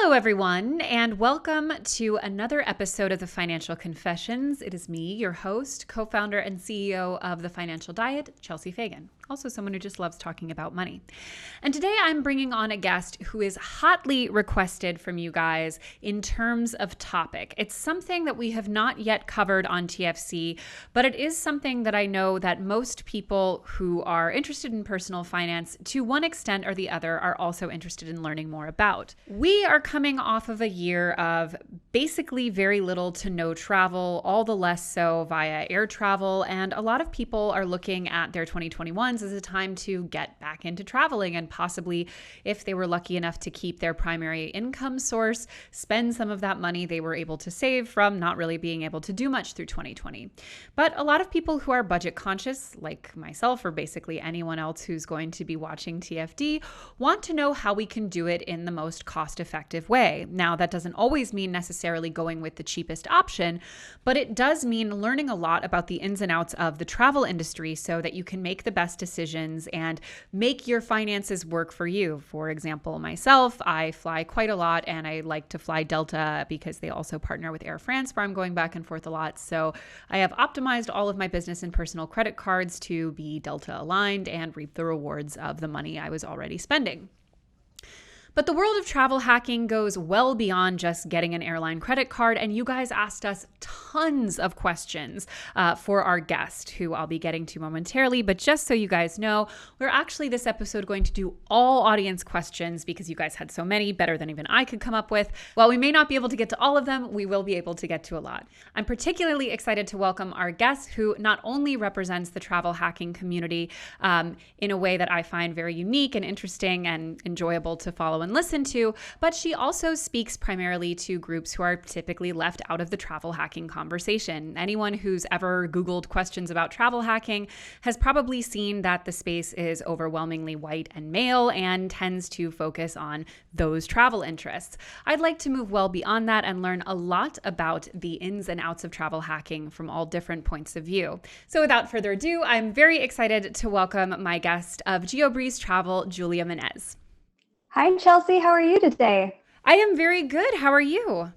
Hello, everyone, and welcome to another episode of the Financial Confessions. It is me, your host, co-founder and CEO of The Financial Diet, Chelsea Fagan, also someone who just loves talking about money. And today I'm bringing on a guest who is hotly requested from you guys in terms of topic. It's something that we have not yet covered on TFC, but it is something that I know that most people who are interested in personal finance, to one extent or the other, are also interested in learning more about. We are coming off of a year of basically very little to no travel, all the less so via air travel, and a lot of people are looking at their 2021s as a time to get back into traveling and possibly, if they were lucky enough to keep their primary income source, spend some of that money they were able to save from not really being able to do much through 2020. But a lot of people who are budget conscious, like myself or basically anyone else who's going to be watching TFD, want to know how we can do it in the most cost-effective way. Now, that doesn't always mean necessarily going with the cheapest option, but it does mean learning a lot about the ins and outs of the travel industry so that you can make the best decisions and make your finances work for you. For example, myself, I fly quite a lot and I like to fly Delta because they also partner with Air France, where I'm going back and forth a lot. So I have optimized all of my business and personal credit cards to be Delta aligned and reap the rewards of the money I was already spending. But the world of travel hacking goes well beyond just getting an airline credit card, and you guys asked us tons of questions for our guest, who I'll be getting to momentarily. But just so you guys know, we're actually this episode going to do all audience questions because you guys had so many, better than even I could come up with. While we may not be able to get to all of them, we will be able to get to a lot. I'm particularly excited to welcome our guest, who not only represents the travel hacking community in a way that I find very unique and interesting and enjoyable to follow and listen to, but she also speaks primarily to groups who are typically left out of the travel hacking conversation. Anyone who's ever Googled questions about travel hacking has probably seen that the space is overwhelmingly white and male and tends to focus on those travel interests. I'd like to move well beyond that and learn a lot about the ins and outs of travel hacking from all different points of view. So without further ado, I'm very excited to welcome my guest of Geobreeze Travel, Julia Menez. Hi, Chelsea. How are you today? I am very good. How are you?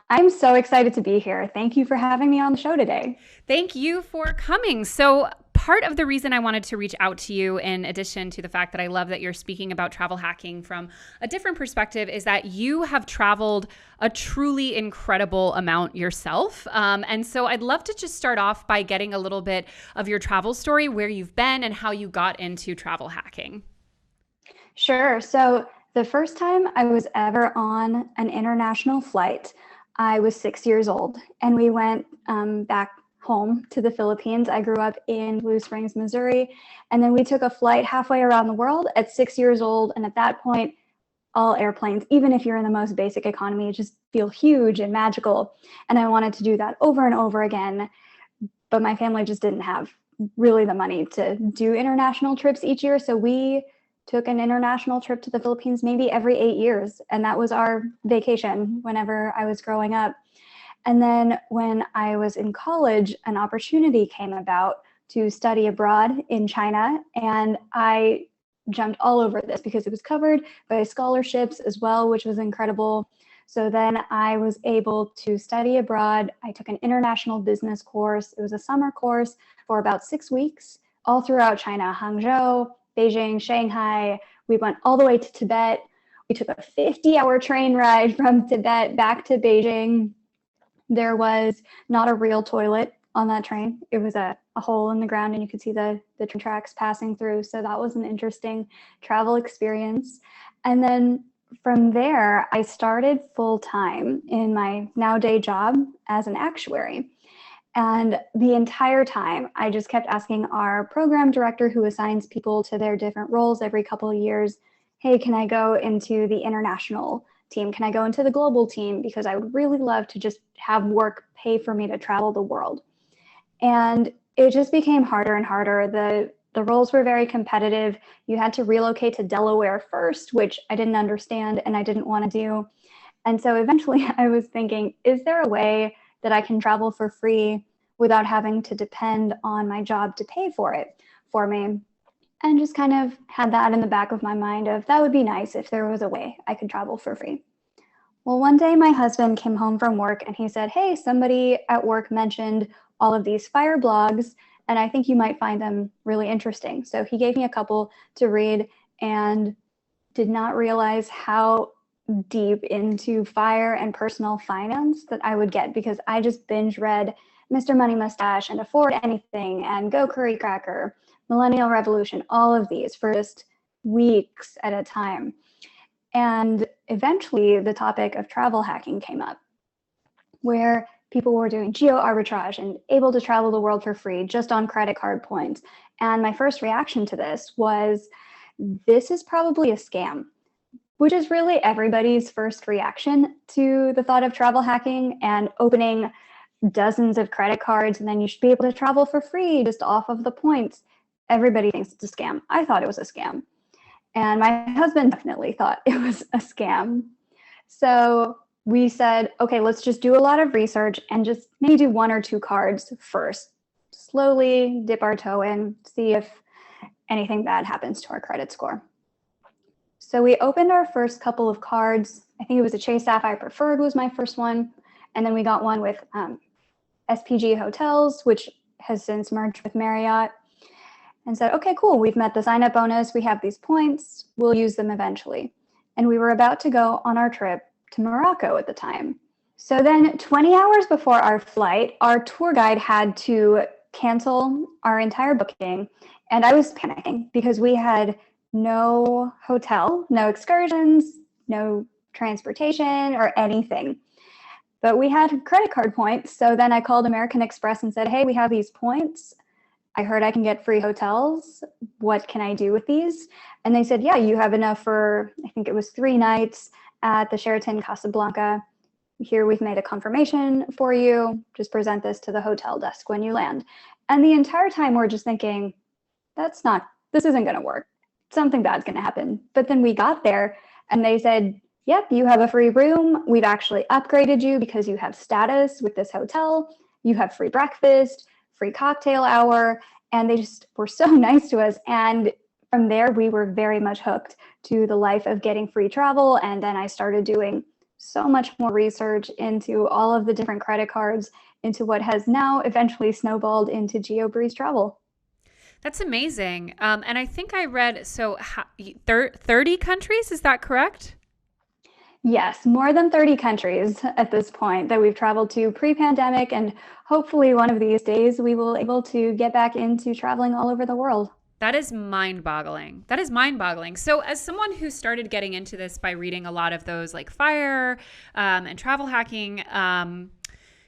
I'm so excited to be here. Thank you for having me on the show today. Thank you for coming. So part of the reason I wanted to reach out to you, in addition to the fact that I love that you're speaking about travel hacking from a different perspective, is that you have traveled a truly incredible amount yourself. And so I'd love to just start off by getting a little bit of your travel story, where you've been and how you got into travel hacking. Sure. So the first time I was ever on an international flight, I was 6 years old, and we went back home to the Philippines. I grew up in Blue Springs, Missouri, and then we took a flight halfway around the world at 6 years old. And at that point, all airplanes, even if you're in the most basic economy, just feel huge and magical. And I wanted to do that over and over again, but my family just didn't have really the money to do international trips each year. So we took an international trip to the Philippines maybe every 8 years. And that was our vacation whenever I was growing up. And then when I was in college, an opportunity came about to study abroad in China. And I jumped all over this because it was covered by scholarships as well, which was incredible. So then I was able to study abroad. I took an international business course. It was a summer course for about 6 weeks, all throughout China, Hangzhou, Beijing, Shanghai. We went all the way to Tibet. We took a 50-hour train ride from Tibet back to Beijing. There was not a real toilet on that train. It was a hole in the ground, and you could see the train tracks passing through. So that was an interesting travel experience. And then from there, I started full-time in my now day job as an actuary. And the entire time, I just kept asking our program director, who assigns people to their different roles every couple of years, hey, can I go into the international team? Can I go into the global team? Because I would really love to just have work pay for me to travel the world. And it just became harder and harder. The roles were very competitive. You had to relocate to Delaware first, which I didn't understand and I didn't want to do. And so eventually I was thinking, is there a way that I can travel for free without having to depend on my job to pay for it for me? And just kind of had that in the back of my mind of that would be nice if there was a way I could travel for free. Well, one day my husband came home from work and he said, "Hey, somebody at work mentioned all of these fire blogs, and I think you might find them really interesting." So he gave me a couple to read and did not realize how deep into fire and personal finance that I would get, because I just binge read Mr. Money Mustache and Afford Anything and Go Curry Cracker, Millennial Revolution, all of these for just weeks at a time. And eventually the topic of travel hacking came up, where people were doing geo arbitrage and able to travel the world for free just on credit card points. And my first reaction to this was, this is probably a scam, which is really everybody's first reaction to the thought of travel hacking and opening dozens of credit cards, and then you should be able to travel for free just off of the points. Everybody thinks it's a scam. I thought it was a scam. And my husband definitely thought it was a scam. So we said, okay, let's just do a lot of research and just maybe do one or two cards first. Slowly dip our toe in, see if anything bad happens to our credit score. So we opened our first couple of cards. I think it was a Chase Sapphire Preferred was my first one. And then we got one with SPG Hotels, which has since merged with Marriott, and said, okay, cool, we've met the sign-up bonus, we have these points, we'll use them eventually. And we were about to go on our trip to Morocco at the time. So then 20 hours before our flight, our tour guide had to cancel our entire booking. And I was panicking because we had no hotel, no excursions, no transportation or anything. But we had credit card points. So then I called American Express and said, hey, we have these points. I heard I can get free hotels. What can I do with these? And they said, yeah, you have enough for, I think it was 3 nights at the Sheraton Casablanca. Here, we've made a confirmation for you. Just present this to the hotel desk when you land. And the entire time we're just thinking, this isn't going to work. Something bad's going to happen. But then we got there and they said, yep, you have a free room. We've actually upgraded you because you have status with this hotel. You have free breakfast, free cocktail hour, and they just were so nice to us. And from there, we were very much hooked to the life of getting free travel. And then I started doing so much more research into all of the different credit cards, into what has now eventually snowballed into Geobreeze Travel. That's amazing. And I think I read, 30 countries, is that correct? Yes, more than 30 countries at this point that we've traveled to pre-pandemic, and hopefully one of these days we will be able to get back into traveling all over the world. That is mind-boggling. That is mind-boggling. So as someone who started getting into this by reading a lot of those like fire and travel hacking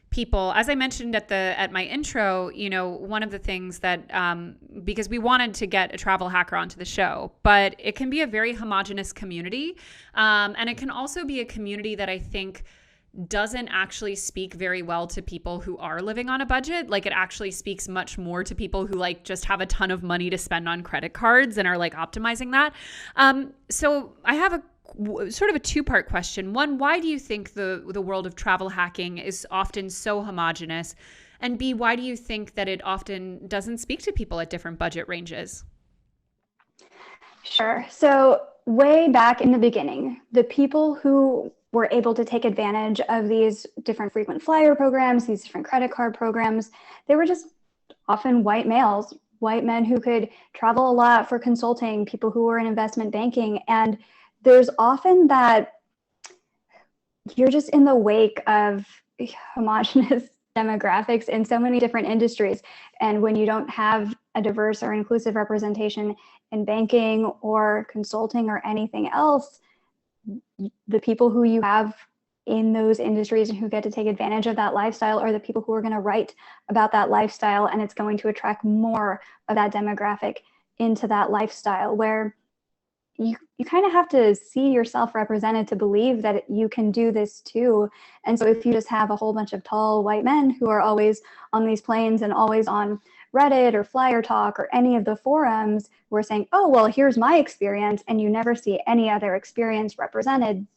people, as I mentioned at my intro, one of the things that, because we wanted to get a travel hacker onto the show, but it can be a very homogenous community. And it can also be a community that I think doesn't actually speak very well to people who are living on a budget. Like, it actually speaks much more to people who like just have a ton of money to spend on credit cards and are like optimizing that. So I have sort of a two-part question. One, why do you think the world of travel hacking is often so homogenous? And B, why do you think that it often doesn't speak to people at different budget ranges? Sure. So way back in the beginning, the people who were able to take advantage of these different frequent flyer programs, these different credit card programs, they were just often white males, white men who could travel a lot for consulting, people who were in investment banking. And there's often that you're just in the wake of homogenous demographics in so many different industries. And when you don't have a diverse or inclusive representation in banking or consulting or anything else, the people who you have in those industries and who get to take advantage of that lifestyle are the people who are going to write about that lifestyle, and it's going to attract more of that demographic into that lifestyle, where you kind of have to see yourself represented to believe that you can do this too. And so if you just have a whole bunch of tall white men who are always on these planes and always on Reddit or Flyer Talk or any of the forums who are saying, oh, well, here's my experience, and you never see any other experience represented,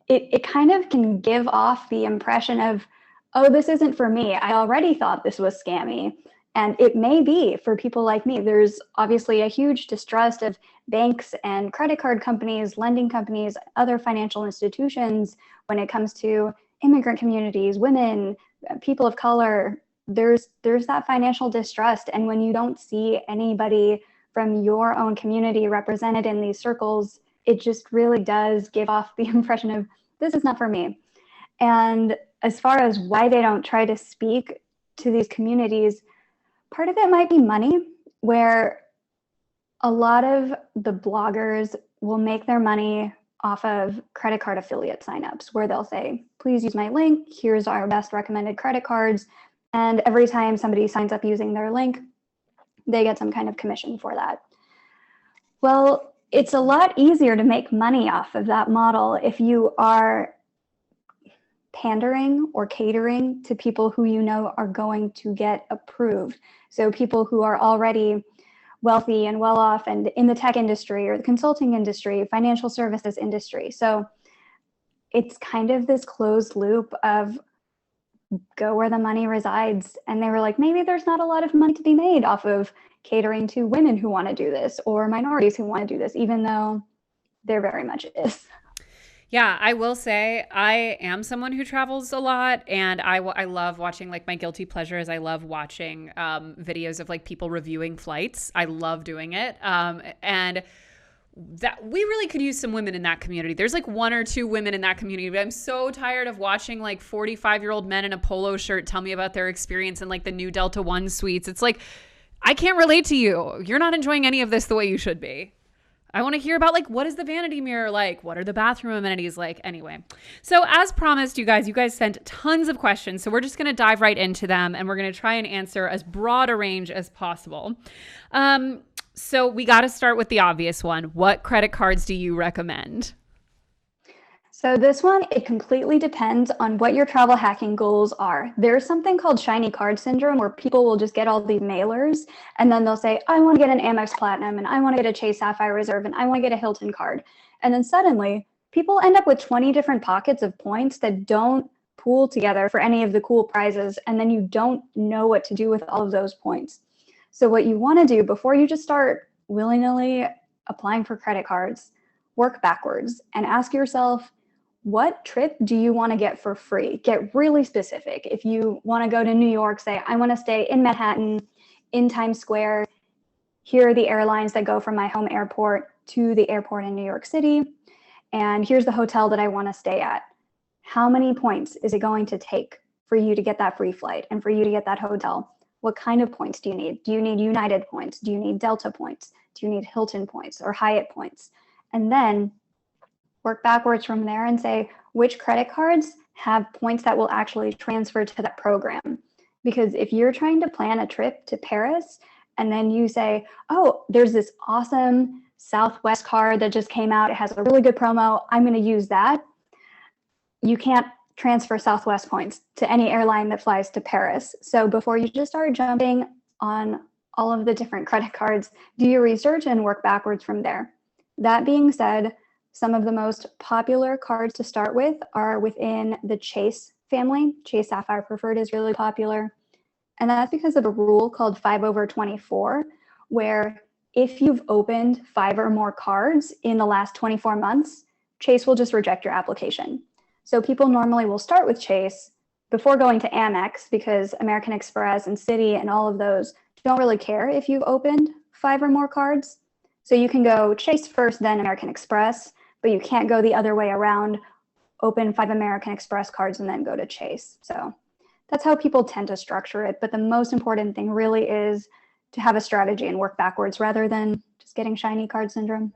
it kind of can give off the impression of, oh, this isn't for me. I already thought this was scammy. And it may be for people like me. There's obviously a huge distrust of banks and credit card companies, lending companies, other financial institutions when it comes to immigrant communities, women, people of color. There's that financial distrust. And when you don't see anybody from your own community represented in these circles, it just really does give off the impression of, this is not for me. And as far as why they don't try to speak to these communities, part of it might be money, where a lot of the bloggers will make their money off of credit card affiliate signups, where they'll say, please use my link, here's our best recommended credit cards. And every time somebody signs up using their link, they get some kind of commission for that. Well, it's a lot easier to make money off of that model if you are pandering or catering to people who you know are going to get approved. So people who are already wealthy and well off and in the tech industry or the consulting industry, financial services industry. So it's kind of this closed loop of go where the money resides. And they were like, maybe there's not a lot of money to be made off of catering to women who want to do this or minorities who want to do this, even though there very much is. Yeah, I will say I am someone who travels a lot, and I love watching, like, my guilty pleasure is I love watching videos of like people reviewing flights. I love doing it. And that we really could use some women in that community. There's like one or two women in that community, but I'm so tired of watching like 45-year-old men in a polo shirt tell me about their experience in like the new Delta One suites. It's like, I can't relate to you. You're not enjoying any of this the way you should be. I want to hear about, like, what is the vanity mirror like? What are the bathroom amenities like? Anyway, so as promised, you guys sent tons of questions. So we're just going to dive right into them, and we're going to try and answer as broad a range as possible. So we got to start with the obvious one. What credit cards do you recommend? So this one, it completely depends on what your travel hacking goals are. There's something called shiny card syndrome where people will just get all these mailers and then they'll say, I want to get an Amex Platinum and I want to get a Chase Sapphire Reserve and I want to get a Hilton card. And then suddenly people end up with 20 different pockets of points that don't pool together for any of the cool prizes. And then you don't know what to do with all of those points. So what you want to do before you just start willy-nilly applying for credit cards, work backwards and ask yourself, what trip do you want to get for free? Get really specific. If you want to go to New York, say, I want to stay in Manhattan, in Times Square. Here are the airlines that go from my home airport to the airport in New York City. And here's the hotel that I want to stay at. How many points is it going to take for you to get that free flight and for you to get that hotel? What kind of points do you need? Do you need United points? Do you need Delta points? Do you need Hilton points or Hyatt points? And then work backwards from there and say, which credit cards have points that will actually transfer to that program? Because if you're trying to plan a trip to Paris and then you say, oh, there's this awesome Southwest card that just came out, it has a really good promo, I'm going to use that. You can't transfer Southwest points to any airline that flies to Paris. So before you just start jumping on all of the different credit cards, do your research and work backwards from there. That being said, some of the most popular cards to start with are within the Chase family. Chase Sapphire Preferred is really popular. And that's because of a rule called 5/24, where if you've opened 5 or more cards in the last 24 months, Chase will just reject your application. So people normally will start with Chase before going to Amex because American Express and Citi and all of those don't really care if you've opened 5 or more cards. So you can go Chase first, then American Express, but you can't go the other way around, open 5 American Express cards and then go to Chase. So that's how people tend to structure it. But the most important thing really is to have a strategy and work backwards rather than just getting shiny card syndrome.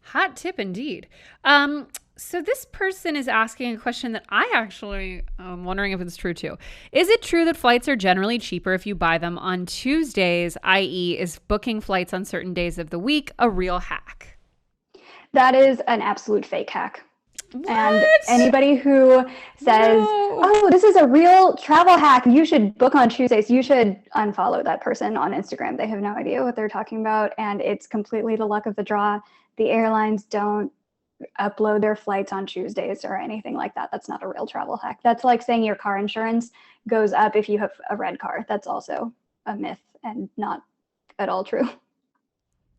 Hot tip indeed. So this person is asking a question that I actually am wondering if it's true too. Is it true that flights are generally cheaper if you buy them on Tuesdays, i.e. is booking flights on certain days of the week a real hack? That is an absolute fake hack. What? And anybody who says, oh, this is a real travel hack, you should book on Tuesdays, you should unfollow that person on Instagram. They have no idea what they're talking about. And it's completely the luck of the draw. The airlines don't upload their flights on Tuesdays or anything like that. That's not a real travel hack. That's like saying your car insurance goes up if you have a red car. That's also a myth and not at all true.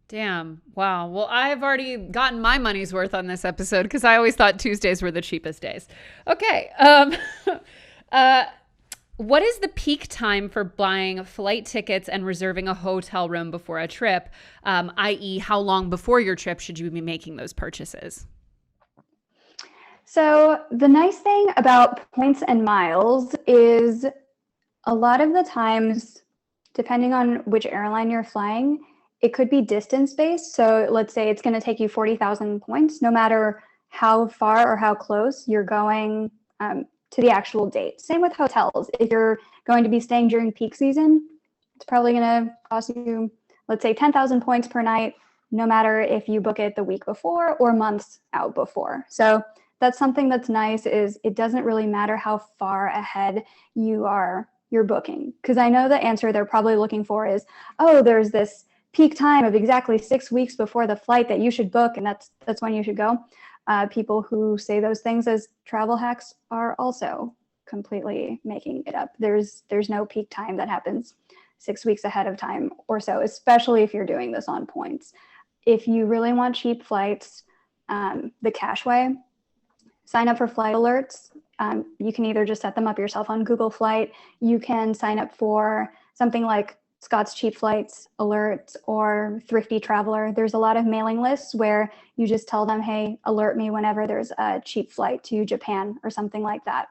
Damn. Wow. Well, I've already gotten my money's worth on this episode because I always thought Tuesdays were the cheapest days. Okay. What is the peak time for buying flight tickets and reserving a hotel room before a trip? I.e., how long before your trip should you be making those purchases? So the nice thing about points and miles is a lot of the times, depending on which airline you're flying, it could be distance based. So let's say it's going to take you 40,000 points, no matter how far or how close you're going to the actual date. Same with hotels. If you're going to be staying during peak season, it's probably going to cost you, let's say, 10,000 points per night, no matter if you book it the week before or months out before. So that's something that's nice, is it doesn't really matter how far ahead you're booking. Because I know the answer they're probably looking for is, oh, there's this peak time of exactly 6 weeks before the flight that you should book, and that's when you should go. People who say those things as travel hacks are also completely making it up. There's no peak time that happens 6 weeks ahead of time or so, especially if you're doing this on points. If you really want cheap flights, the cash way, sign up for flight alerts. You can either just set them up yourself on Google Flight. You can sign up for something like Scott's Cheap Flights alerts or Thrifty Traveler. There's a lot of mailing lists where you just tell them, hey, alert me whenever there's a cheap flight to Japan or something like that.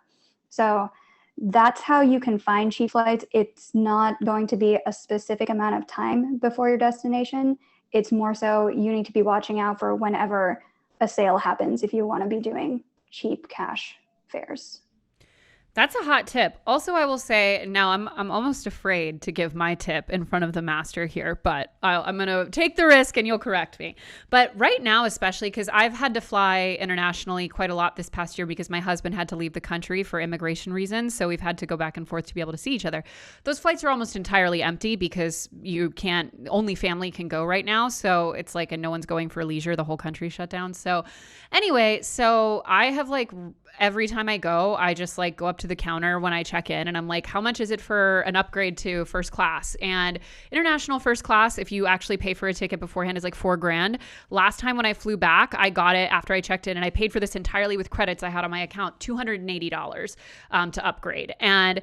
So that's how you can find cheap flights. It's not going to be a specific amount of time before your destination. It's more so you need to be watching out for whenever a sale happens if you want to be doing cheap cash fares. That's a hot tip. Also, I will say now I'm almost afraid to give my tip in front of the master here, but I'm going to take the risk and you'll correct me. But right now, especially because I've had to fly internationally quite a lot this past year because my husband had to leave the country for immigration reasons. So we've had to go back and forth to be able to see each other. Those flights are almost entirely empty because only family can go right now. So it's like, and no one's going for leisure. The whole country shut down. So anyway, so I have every time I go, I just go up to the counter when I check in and I'm like, how much is it for an upgrade to first class? And international first class, if you actually pay for a ticket beforehand, is like $4,000. Last time when I flew back, I got it after I checked in and I paid for this entirely with credits I had on my account, $280 to upgrade. And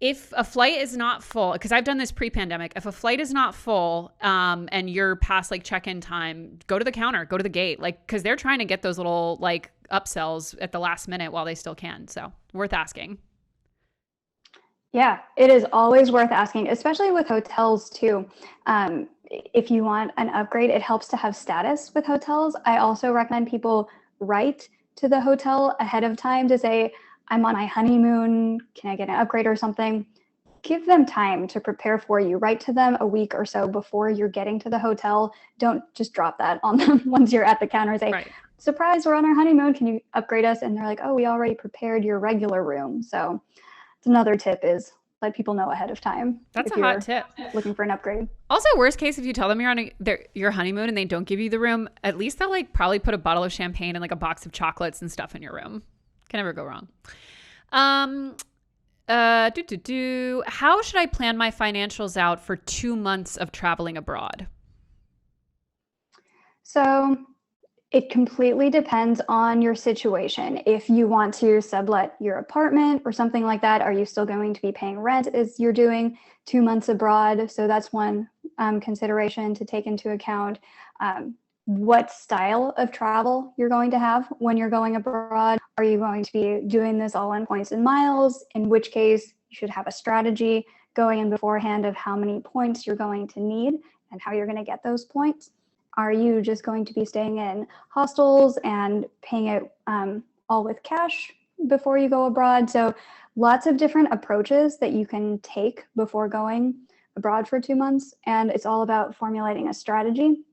if a flight is not full, because I've done this pre-pandemic, if a flight is not full and you're past check-in time, go to the counter, go to the gate, because they're trying to get those little upsells at the last minute while they still can. So worth asking. Yeah, it is always worth asking, especially with hotels too. If you want an upgrade, it helps to have status with hotels. I also recommend people write to the hotel ahead of time to say, I'm on my honeymoon, can I get an upgrade or something? Give them time to prepare for you. Write to them a week or so before you're getting to the hotel. Don't just drop that on them once you're at the counter and say, right, surprise, we're on our honeymoon, can you upgrade us? And they're like, oh, we already prepared your regular room. So it's another tip, is let people know ahead of time. That's a hot tip. Looking for an upgrade. Also, worst case, if you tell them you're on your honeymoon and they don't give you the room, at least they'll probably put a bottle of champagne and a box of chocolates and stuff in your room. Can never go wrong. How should I plan my financials out for 2 months of traveling abroad? So it completely depends on your situation. If you want to sublet your apartment or something like that, are you still going to be paying rent as you're doing 2 months abroad? So that's one consideration to take into account. What style of travel you're going to have when you're going abroad. Are you going to be doing this all in points and miles? In which case, you should have a strategy going in beforehand of how many points you're going to need and how you're going to get those points. Are you just going to be staying in hostels and paying it all with cash before you go abroad? So lots of different approaches that you can take before going abroad for 2 months. And it's all about formulating a strategy.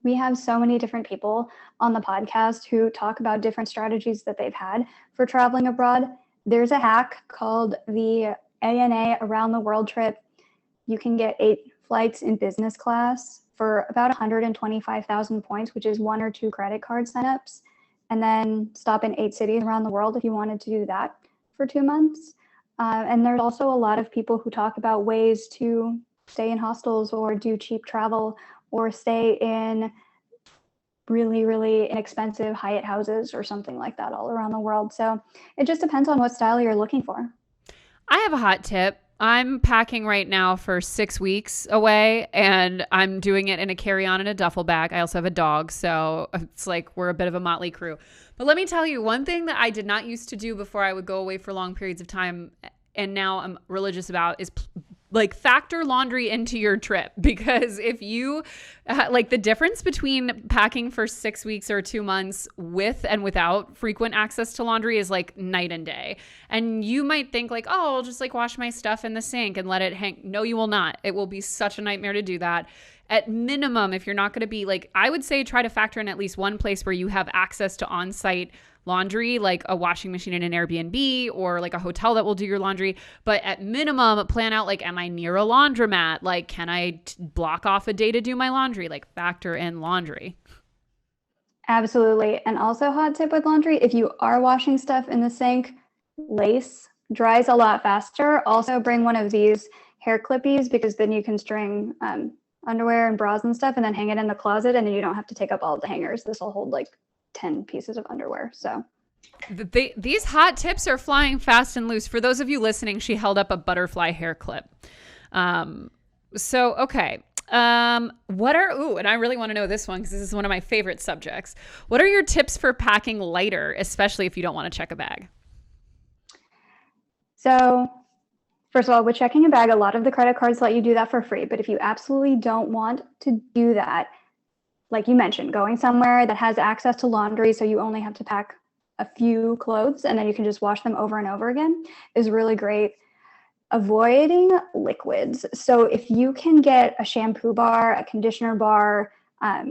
We have so many different people on the podcast who talk about different strategies that they've had for traveling abroad. There's a hack called the ANA Around the World trip. You can get 8 flights in business class for about 125,000 points, which is 1 or 2 credit card signups, and then stop in 8 cities around the world if you wanted to do that for 2 months. And there's also a lot of people who talk about ways to stay in hostels or do cheap travel or stay in really, really inexpensive Hyatt houses or something like that all around the world. So it just depends on what style you're looking for. I have a hot tip. I'm packing right now for 6 weeks away, and I'm doing it in a carry-on and a duffel bag. I also have a dog, so it's like we're a bit of a motley crew. But let me tell you, one thing that I did not used to do before I would go away for long periods of time, and now I'm religious about, is like factor laundry into your trip. Because if you like, the difference between packing for 6 weeks or 2 months with and without frequent access to laundry is like night and day. And you might think like, oh, I'll just like wash my stuff in the sink and let it hang. No, you will not. It will be such a nightmare to do that. At minimum, if you're not going to be like, I would say try to factor in at least one place where you have access to on-site laundry, like a washing machine in an Airbnb or like a hotel that will do your laundry. But at minimum, plan out like, am I near a laundromat? Like, can I block off a day to do my laundry? Like, factor in laundry. Absolutely. And also, hot tip with laundry, if you are washing stuff in the sink, lace dries a lot faster. Also bring one of these hair clippies, because then you can string underwear and bras and stuff and then hang it in the closet, and then you don't have to take up all the hangers. This will hold like 10 pieces of underwear. So these hot tips are flying fast and loose. For those of you listening, she held up a butterfly hair clip. Okay. And I really want to know this one, because this is one of my favorite subjects. What are your tips for packing lighter, especially if you don't want to check a bag? So first of all, with checking a bag, a lot of the credit cards let you do that for free. But if you absolutely don't want to do that, like you mentioned, going somewhere that has access to laundry, so you only have to pack a few clothes and then you can just wash them over and over again, is really great. Avoiding liquids. So if you can get a shampoo bar, a conditioner bar, a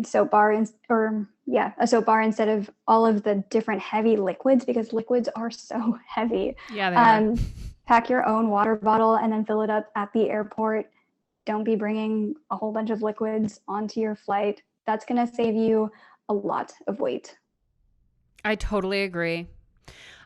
soap bar instead of all of the different heavy liquids, because liquids are so heavy. Yeah, they are. Pack your own water bottle and then fill it up at the airport. Don't be bringing a whole bunch of liquids onto your flight. That's going to save you a lot of weight. I totally agree.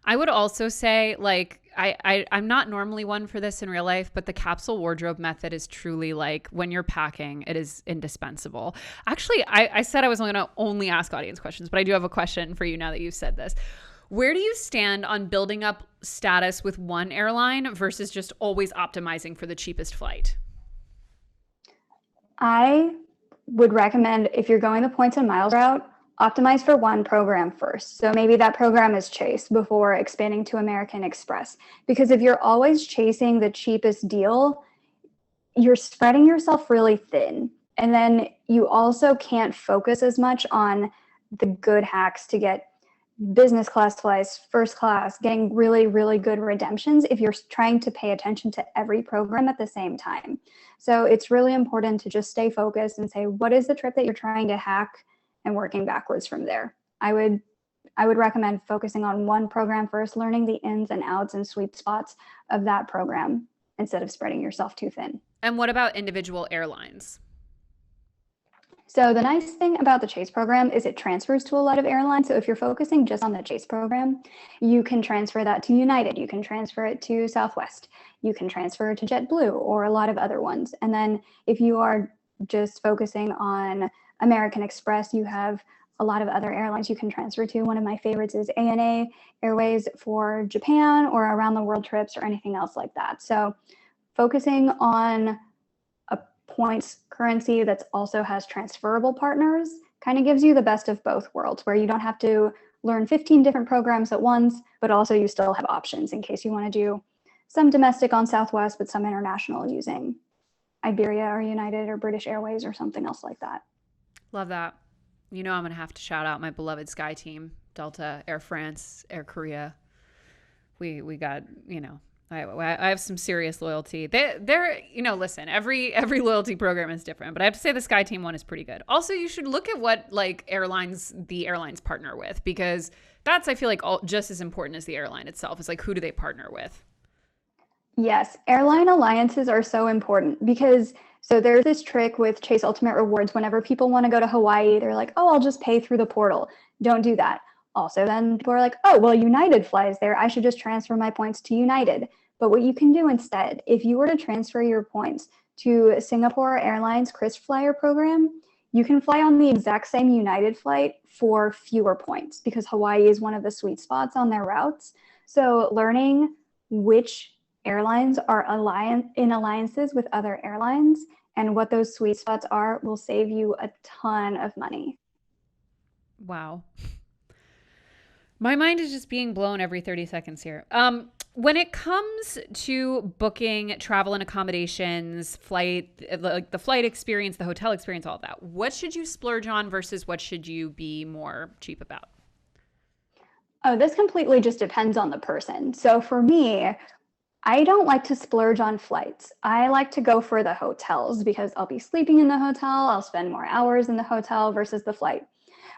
I would also say, like, I'm not normally one for this in real life, but the capsule wardrobe method is truly, like, when you're packing, it is indispensable. Actually, I said I was going to only ask audience questions, but I do have a question for you now that you've said this. Where do you stand on building up status with one airline versus just always optimizing for the cheapest flight? I would recommend, if you're going the points and miles route, optimize for one program first. So maybe that program is Chase before expanding to American Express. Because if you're always chasing the cheapest deal, you're spreading yourself really thin. And then you also can't focus as much on the good hacks to get business class flights, first class, getting really, really good redemptions if you're trying to pay attention to every program at the same time. So it's really important to just stay focused and say, what is the trip that you're trying to hack, and working backwards from there. I would recommend focusing on one program first, learning the ins and outs and sweet spots of that program instead of spreading yourself too thin. And what about individual airlines? So the nice thing about the Chase program is it transfers to a lot of airlines. So if you're focusing just on the Chase program, you can transfer that to United. You can transfer it to Southwest. You can transfer it to JetBlue or a lot of other ones. And then if you are just focusing on American Express, you have a lot of other airlines you can transfer to. One of my favorites is ANA Airways for Japan or around the world trips or anything else like that. So focusing on a points currency that also has transferable partners kind of gives you the best of both worlds, where you don't have to learn 15 different programs at once, but also you still have options in case you want to do some domestic on Southwest, but some international using Iberia or United or British Airways or something else like that. Love that. You know, I'm going to have to shout out my beloved Sky team, Delta, Air France, Air Korea. We got, you know, I have some serious loyalty. They're, you know, listen, every loyalty program is different, but I have to say the Sky team one is pretty good. Also, you should look at what like the airlines partner with, because that's, I feel like, just as important as the airline itself is like, who do they partner with? Yes, airline alliances are so important because so there's this trick with Chase Ultimate Rewards. Whenever people want to go to Hawaii, they're like, oh, I'll just pay through the portal. Don't do that. Also, then people are like, oh, well, United flies there. I should just transfer my points to United. But what you can do instead, if you were to transfer your points to Singapore Airlines KrisFlyer program, you can fly on the exact same United flight for fewer points because Hawaii is one of the sweet spots on their routes. So learning which airlines are in alliances with other airlines and what those sweet spots are will save you a ton of money. Wow. My mind is just being blown every 30 seconds here. When it comes to booking travel and accommodations, like the flight experience, the hotel experience, all of that, what should you splurge on versus what should you be more cheap about? Oh, this completely just depends on the person. So for me, I don't like to splurge on flights. I like to go for the hotels because I'll be sleeping in the hotel. I'll spend more hours in the hotel versus the flight.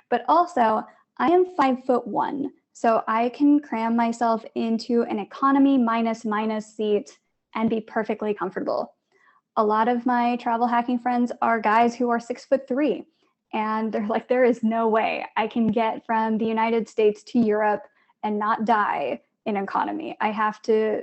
But also, I am 5'1", so I can cram myself into an economy minus seat and be perfectly comfortable. A lot of my travel hacking friends are guys who are 6'3", and they're like, there is no way I can get from the United States to Europe and not die in economy. I have to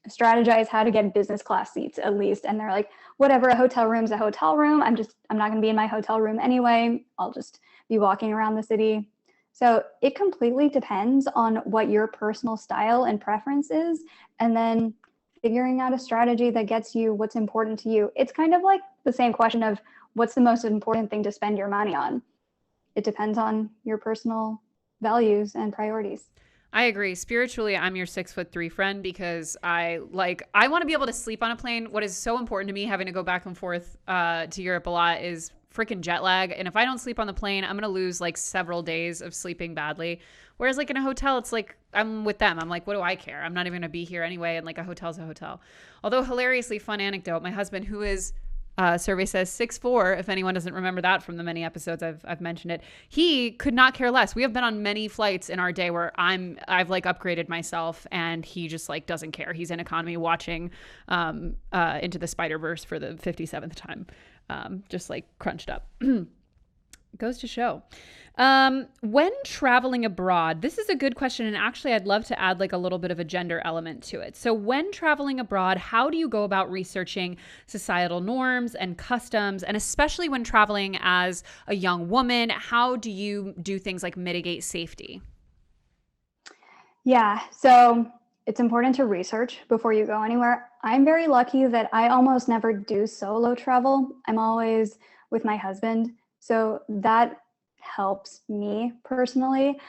strategize how to get business class seats at least. And they're like, whatever, a hotel room's a hotel room. I'm not going to be in my hotel room anyway. I'll just be walking around the city. So it completely depends on what your personal style and preference is, and then figuring out a strategy that gets you what's important to you. It's kind of like the same question of what's the most important thing to spend your money on. It depends on your personal values and priorities. I agree. Spiritually, I'm your 6'3" friend because I want to be able to sleep on a plane. What is so important to me, having to go back and forth to Europe a lot, is freaking jet lag. And if I don't sleep on the plane, I'm going to lose like several days of sleeping badly. Whereas like in a hotel, it's like I'm with them. I'm like, what do I care? I'm not even going to be here anyway. And like a hotel's a hotel. Although hilariously fun anecdote, my husband, who is survey says 6'4", if anyone doesn't remember that from the many episodes I've mentioned it. He could not care less. We have been on many flights in our day where I've like upgraded myself and he just like doesn't care. He's in economy watching Into the Spider-Verse for the 57th time. Just like crunched up. Goes to show. When traveling abroad, this is a good question. And actually, I'd love to add like a little bit of a gender element to it. So when traveling abroad, how do you go about researching societal norms and customs? And especially when traveling as a young woman, how do you do things like mitigate safety? Yeah, so it's important to research before you go anywhere. I'm very lucky that I almost never do solo travel. I'm always with my husband. So that helps me personally.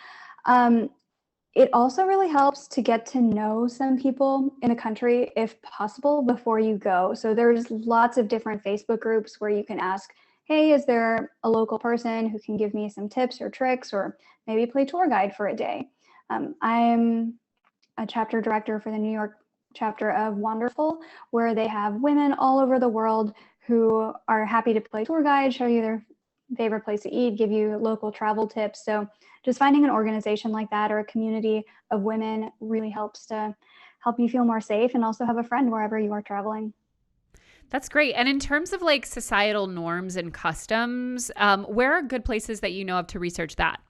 It also really helps to get to know some people in the country, if possible, before you go. So there's lots of different Facebook groups where you can ask, hey, is there a local person who can give me some tips or tricks, or maybe play tour guide for a day? I'm a chapter director for the New York chapter of Wonderful, where they have women all over the world who are happy to play tour guide, show you their favorite place to eat, give you local travel tips. So just finding an organization like that or a community of women really helps to help you feel more safe and also have a friend wherever you are traveling. That's great. And in terms of like societal norms and customs, where are good places that you know of to research that?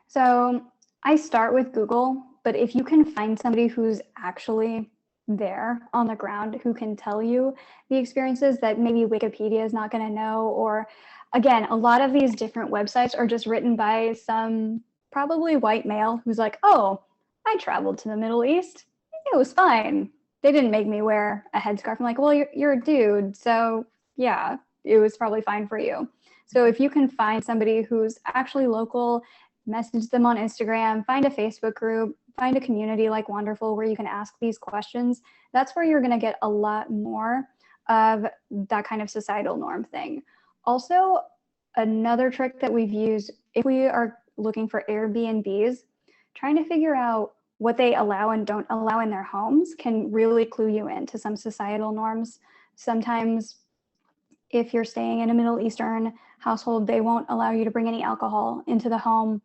So I start with Google, but if you can find somebody who's actually there on the ground who can tell you the experiences that maybe Wikipedia is not going to know, or again, a lot of these different websites are just written by some probably white male who's like, oh, I traveled to the Middle East. It was fine. They didn't make me wear a headscarf. I'm like, well, you're a dude. So yeah, it was probably fine for you. So if you can find somebody who's actually local, message them on Instagram, find a Facebook group, find a community like Wonderful where you can ask these questions, that's where you're going to get a lot more of that kind of societal norm thing. Also, another trick that we've used, if we are looking for Airbnbs, trying to figure out what they allow and don't allow in their homes can really clue you into some societal norms. Sometimes if you're staying in a Middle Eastern household, they won't allow you to bring any alcohol into the home.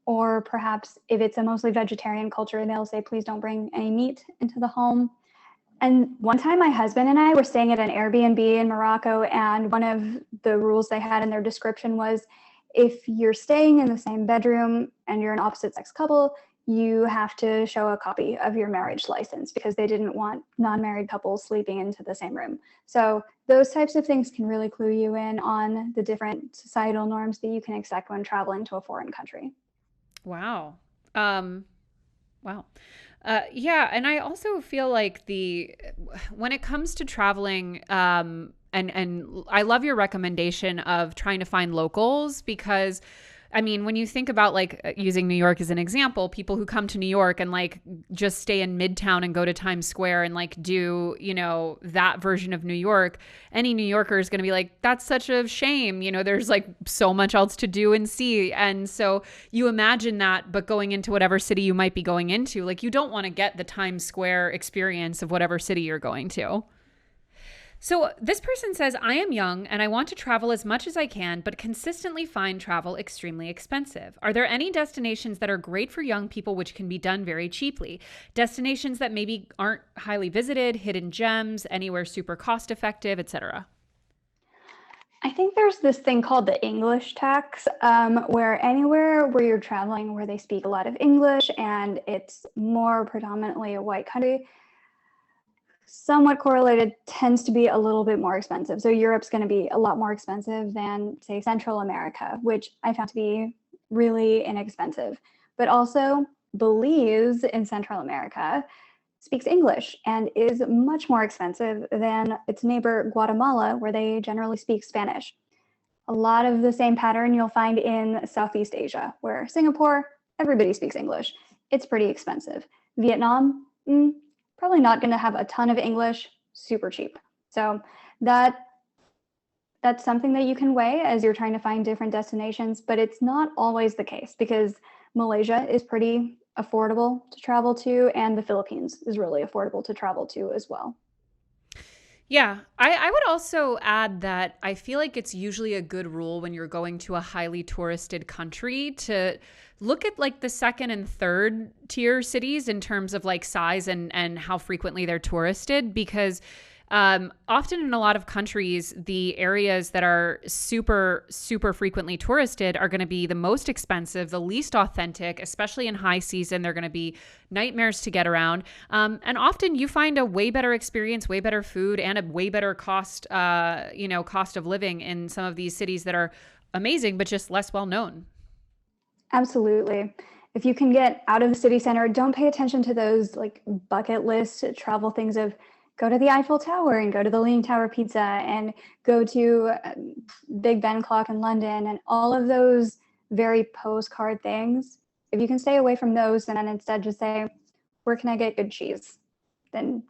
Or perhaps if it's a mostly vegetarian culture, they'll say, please don't bring any meat into the home. And one time my husband and I were staying at an Airbnb in Morocco, and one of the rules they had in their description was, if you're staying in the same bedroom and you're an opposite sex couple, you have to show a copy of your marriage license because they didn't want non-married couples sleeping into the same room. So those types of things can really clue you in on the different societal norms that you can expect when traveling to a foreign country. Wow. Wow. Yeah, and I also feel like when it comes to traveling, and I love your recommendation of trying to find locals because, I mean, when you think about like using New York as an example, people who come to New York and like just stay in Midtown and go to Times Square and like do, that version of New York, any New Yorker is going to be like, that's such a shame. There's like so much else to do and see. And so you imagine that, but going into whatever city you might be going into, like you don't want to get the Times Square experience of whatever city you're going to. So this person says, I am young and I want to travel as much as I can, but consistently find travel extremely expensive. Are there any destinations that are great for young people which can be done very cheaply? Destinations that maybe aren't highly visited, hidden gems, anywhere super cost effective, etc. I think there's this thing called the English tax, where anywhere where you're traveling where they speak a lot of English and it's more predominantly a white country, somewhat correlated, tends to be a little bit more expensive. So Europe's going to be a lot more expensive than, say, Central America, which I found to be really inexpensive. But also Belize in Central America speaks English and is much more expensive than its neighbor Guatemala, where they generally speak Spanish. A lot of the same pattern you'll find in Southeast Asia, where Singapore, everybody speaks English. It's pretty expensive. Vietnam, probably not going to have a ton of English, super cheap. So that's something that you can weigh as you're trying to find different destinations, but it's not always the case because Malaysia is pretty affordable to travel to, and the Philippines is really affordable to travel to as well. Yeah, I would also add that I feel like it's usually a good rule when you're going to a highly touristed country to look at like the second and third tier cities in terms of like size and how frequently they're touristed, because often in a lot of countries, the areas that are super, super frequently touristed are going to be the most expensive, the least authentic, especially in high season. They're going to be nightmares to get around. And often you find a way better experience, way better food, and a way better cost of living in some of these cities that are amazing, but just less well known. Absolutely. If you can get out of the city center, don't pay attention to those like bucket list travel things of go to the Eiffel Tower and go to the Leaning Tower Pizza and go to Big Ben Clock in London and all of those very postcard things. If you can stay away from those and then instead just say, where can I get good cheese? Then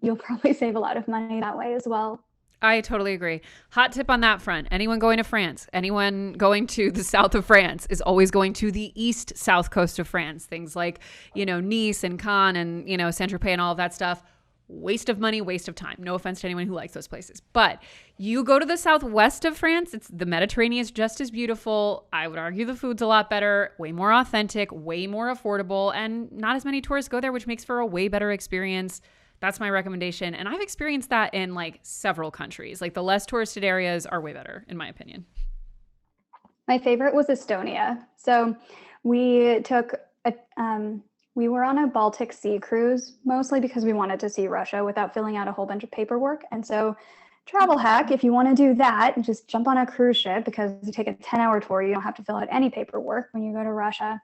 you'll probably save a lot of money that way as well. I totally agree. Hot tip on that front. Anyone going to France, anyone going to the south of France is always going to the east south coast of France. Things like, Nice and Cannes and, Saint-Tropez and all of that stuff. Waste of money, waste of time. No offense to anyone who likes those places. But you go to the southwest of France, the Mediterranean is just as beautiful. I would argue the food's a lot better, way more authentic, way more affordable, and not as many tourists go there, which makes for a way better experience. That's my recommendation. And I've experienced that in like several countries. Like the less touristed areas are way better, in my opinion. My favorite was Estonia. So we took we were on a Baltic Sea cruise, mostly because we wanted to see Russia without filling out a whole bunch of paperwork. And so travel hack, if you want to do that, just jump on a cruise ship because you take a 10-hour tour. You don't have to fill out any paperwork when you go to Russia.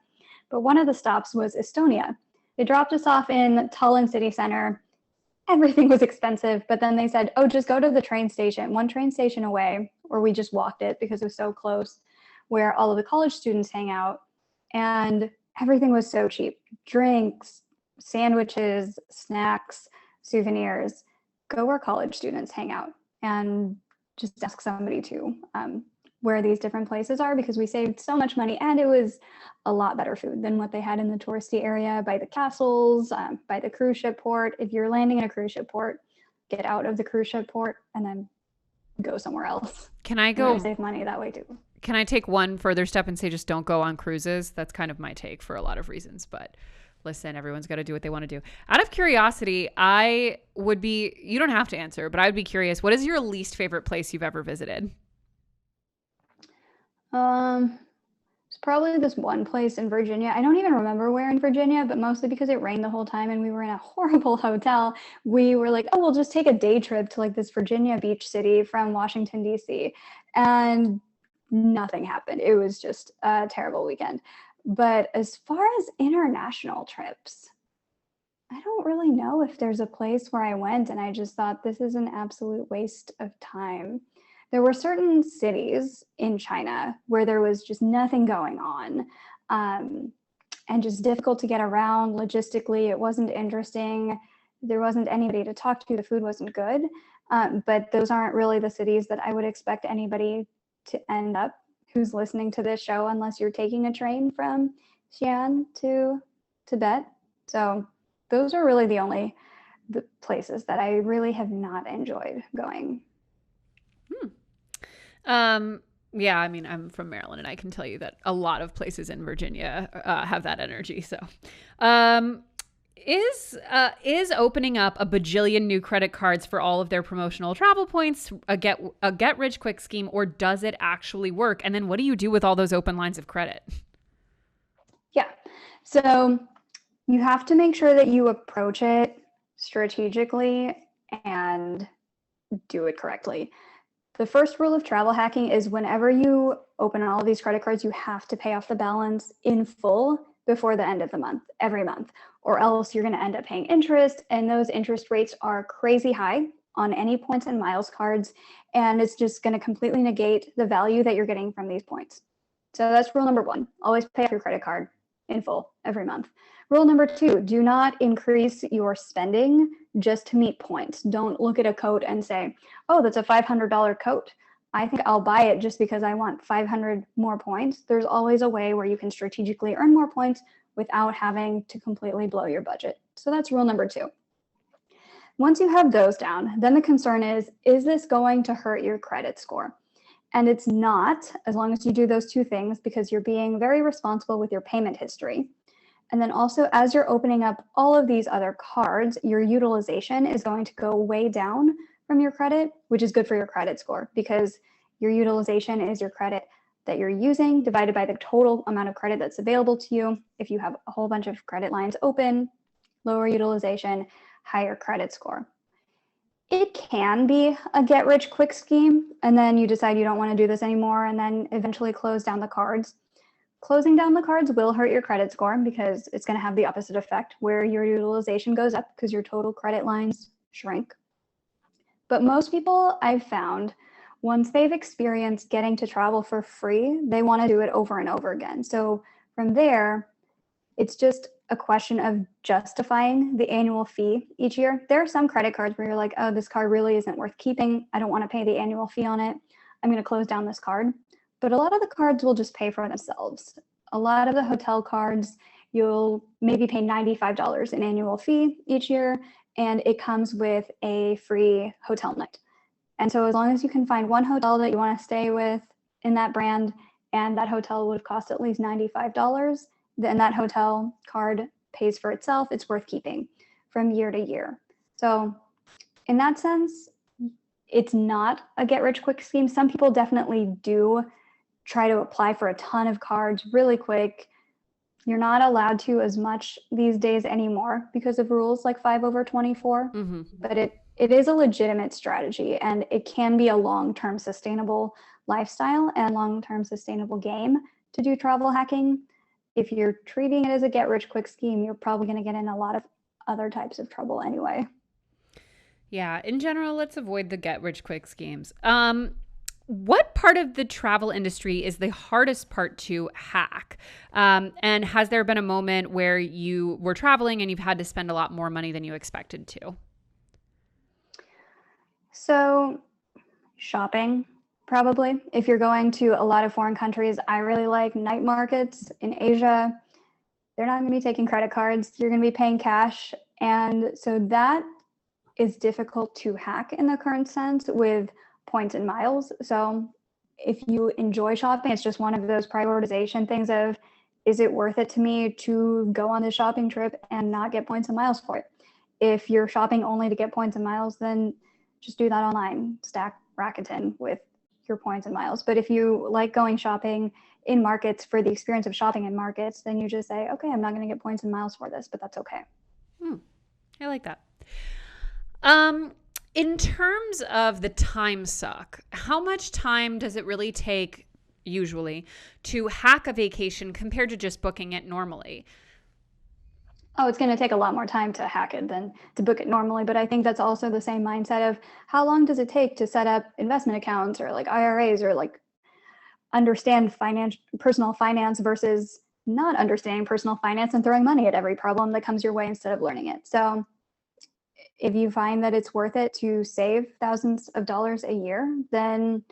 But one of the stops was Estonia. They dropped us off in Tallinn city center. Everything was expensive, but then they said, oh, just go to the train station, one train station away, or we just walked it because it was so close, where all of the college students hang out. And everything was so cheap. Drinks, sandwiches, snacks, souvenirs. Go where college students hang out and just ask somebody to where these different places are, because we saved so much money and it was a lot better food than what they had in the touristy area by the castles, by the cruise ship port. If you're landing in a cruise ship port, get out of the cruise ship port and then go somewhere else. Can I go save money that way too? Can I take one further step and say just don't go on cruises? That's kind of my take for a lot of reasons, but listen, everyone's got to do what they want to do. Out of curiosity, you don't have to answer, but I would be curious, what is your least favorite place you've ever visited? It's probably this one place in Virginia. I don't even remember where in Virginia, but mostly because it rained the whole time and we were in a horrible hotel. We were like, oh, we'll just take a day trip to like this Virginia beach city from Washington, D.C. And nothing happened. It was just a terrible weekend. But as far as international trips, I don't really know if there's a place where I went and I just thought this is an absolute waste of time. There were certain cities in China where there was just nothing going on, and just difficult to get around logistically. It wasn't interesting. There wasn't anybody to talk to. The food wasn't good. But those aren't really the cities that I would expect anybody to end up who's listening to this show unless you're taking a train from Xi'an to Tibet. So those are really the places that I really have not enjoyed going. Yeah, I mean, I'm from Maryland, and I can tell you that a lot of places in Virginia have that energy. So, is opening up a bajillion new credit cards for all of their promotional travel points a get rich quick scheme, or does it actually work? And then what do you do with all those open lines of credit? Yeah, so you have to make sure that you approach it strategically and do it correctly. The first rule of travel hacking is whenever you open all of these credit cards, you have to pay off the balance in full before the end of the month, every month, or else you're going to end up paying interest. And those interest rates are crazy high on any points and miles cards. And it's just going to completely negate the value that you're getting from these points. So that's rule number one. Always pay off your credit card in full every month. Rule number two, do not increase your spending just to meet points. Don't look at a coat and say, oh, that's a $500 coat. I think I'll buy it just because I want 500 more points. There's always a way where you can strategically earn more points without having to completely blow your budget. So that's rule number two. Once you have those down, then the concern is this going to hurt your credit score? And it's not, as long as you do those two things, because you're being very responsible with your payment history. And then also, as you're opening up all of these other cards, your utilization is going to go way down from your credit, which is good for your credit score, because your utilization is your credit that you're using divided by the total amount of credit that's available to you. If you have a whole bunch of credit lines open, lower utilization, higher credit score. It can be a get rich quick scheme, and then you decide you don't want to do this anymore and then eventually close down the cards. Closing down the cards will hurt your credit score because it's going to have the opposite effect where your utilization goes up because your total credit lines shrink. But most people I've found, once they've experienced getting to travel for free, they want to do it over and over again. So from there, it's just a question of justifying the annual fee each year. There are some credit cards where you're like, oh, this card really isn't worth keeping. I don't want to pay the annual fee on it. I'm going to close down this card. But a lot of the cards will just pay for themselves. A lot of the hotel cards, you'll maybe pay $95 in annual fee each year, and it comes with a free hotel night. And so as long as you can find one hotel that you want to stay with in that brand, and that hotel would have cost at least $95, then that hotel card pays for itself. It's worth keeping from year to year. So in that sense, it's not a get rich quick scheme. Some people definitely do try to apply for a ton of cards really quick. You're not allowed to as much these days anymore because of rules like 5/24. Mm-hmm. But it is a legitimate strategy, and it can be a long-term sustainable lifestyle and long-term sustainable game to do travel hacking. If you're treating it as a get rich quick scheme, you're probably going to get in a lot of other types of trouble anyway. Yeah, in general, let's avoid the get rich quick schemes. What part of the travel industry is the hardest part to hack? And has there been a moment where you were traveling and you've had to spend a lot more money than you expected to? So, shopping, probably. If you're going to a lot of foreign countries, I really like night markets in Asia. They're not going to be taking credit cards. You're going to be paying cash. And so that is difficult to hack in the current sense with points and miles. So if you enjoy shopping, it's just one of those prioritization things of, is it worth it to me to go on this shopping trip and not get points and miles for it? If you're shopping only to get points and miles, then just do that online. Stack Rakuten with your points and miles. But if you like going shopping, in markets for the experience of shopping in markets, then you just say, okay, I'm not going to get points and miles for this, but that's okay. I like that. In terms of the time suck, how much time does it really take usually to hack a vacation compared to just booking it normally? Oh, it's going to take a lot more time to hack it than to book it normally. But I think that's also the same mindset of how long does it take to set up investment accounts or like IRAs or like understand personal finance versus not understanding personal finance and throwing money at every problem that comes your way instead of learning it. So if you find that it's worth it to save thousands of dollars a year, then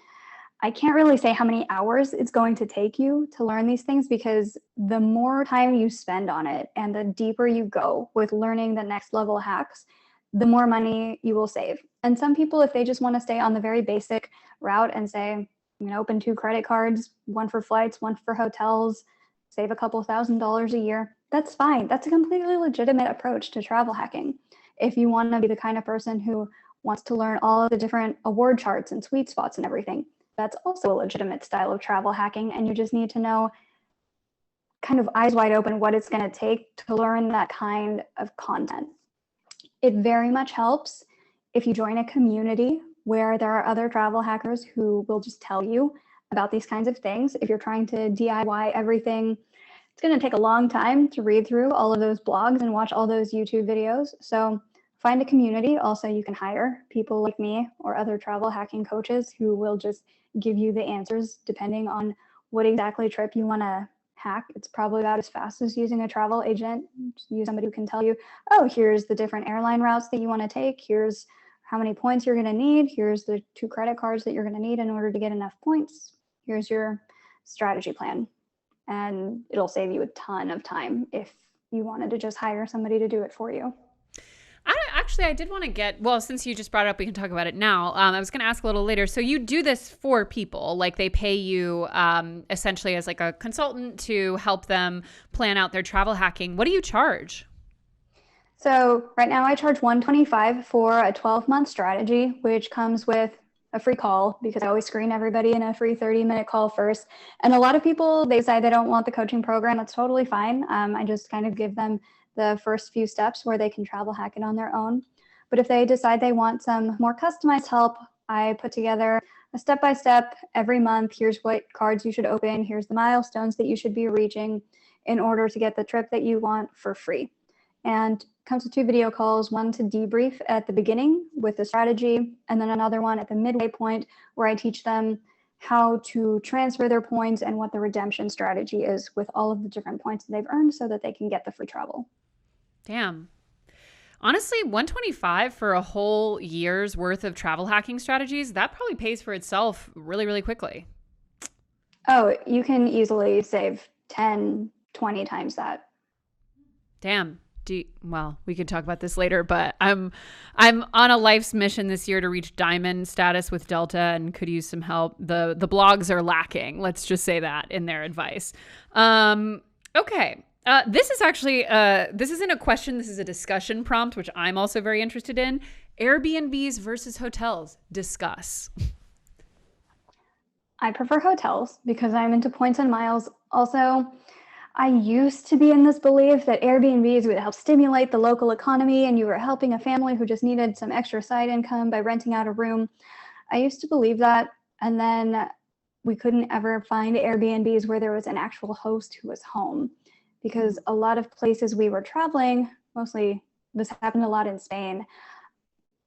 I can't really say how many hours it's going to take you to learn these things, because the more time you spend on it and the deeper you go with learning the next level hacks, the more money you will save. And some people, if they just want to stay on the very basic route and say, I'm going to open 2 credit cards, one for flights, one for hotels, save a couple $1,000s a year, that's fine. That's a completely legitimate approach to travel hacking. If you want to be the kind of person who wants to learn all of the different award charts and sweet spots and everything, that's also a legitimate style of travel hacking. And you just need to know, kind of eyes wide open, what it's going to take to learn that kind of content. It very much helps if you join a community where there are other travel hackers who will just tell you about these kinds of things. If you're trying to DIY everything, it's going to take a long time to read through all of those blogs and watch all those YouTube videos. So find a community. Also, you can hire people like me or other travel hacking coaches who will just give you the answers depending on what exactly trip you want to hack. It's probably about as fast as using a travel agent. Just use somebody who can tell you, oh, here's the different airline routes that you want to take. Here's how many points you're going to need. Here's the 2 credit cards that you're going to need in order to get enough points. Here's your strategy plan. And it'll save you a ton of time if you wanted to just hire somebody to do it for you. I did want to get, well, since you just brought it up, we can talk about it now. I was going to ask a little later. So you do this for people, like they pay you essentially as like a consultant to help them plan out their travel hacking. What do you charge? So right now I charge $125 for a 12-month strategy, which comes with a free call, because I always screen everybody in a free 30-minute call first. And a lot of people, they decide they don't want the coaching program. That's totally fine. I just kind of give them the first few steps where they can travel hack it on their own. But if they decide they want some more customized help, I put together a step-by-step every month. Here's what cards you should open. Here's the milestones that you should be reaching in order to get the trip that you want for free. And it comes with 2 video calls, one to debrief at the beginning with the strategy, and then another one at the midway point where I teach them how to transfer their points and what the redemption strategy is with all of the different points that they've earned so that they can get the free travel. Damn. Honestly, $125 for a whole year's worth of travel hacking strategies, that probably pays for itself really, really quickly. Oh, you can easily save 10, 20 times that. Damn. Well, we could talk about this later, but I'm on a life's mission this year to reach diamond status with Delta and could use some help. The blogs are lacking. Let's just say that in their advice. Okay. This is actually, this isn't a question. This is a discussion prompt, which I'm also very interested in. Airbnbs versus hotels. Discuss. I prefer hotels because I'm into points and miles. Also, I used to be in this belief that Airbnbs would help stimulate the local economy and you were helping a family who just needed some extra side income by renting out a room. I used to believe that, and then we couldn't ever find Airbnbs where there was an actual host who was home, because a lot of places we were traveling, mostly this happened a lot in Spain,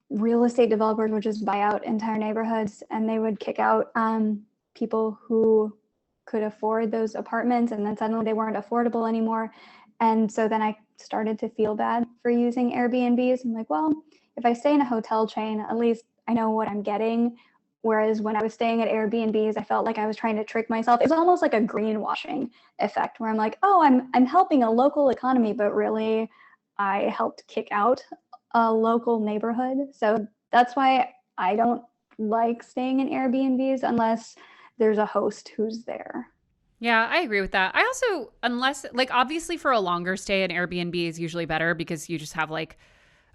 real estate developers would just buy out entire neighborhoods and they would kick out people who could afford those apartments, and then suddenly they weren't affordable anymore. And so then I started to feel bad for using Airbnbs. I'm like, well, if I stay in a hotel chain, at least I know what I'm getting. Whereas when I was staying at Airbnbs, I felt like I was trying to trick myself. It was almost like a greenwashing effect where I'm like, oh, I'm helping a local economy, but really I helped kick out a local neighborhood. So that's why I don't like staying in Airbnbs unless there's a host who's there. Yeah, I agree with that. I also, unless, like, obviously for a longer stay, an Airbnb is usually better because you just have like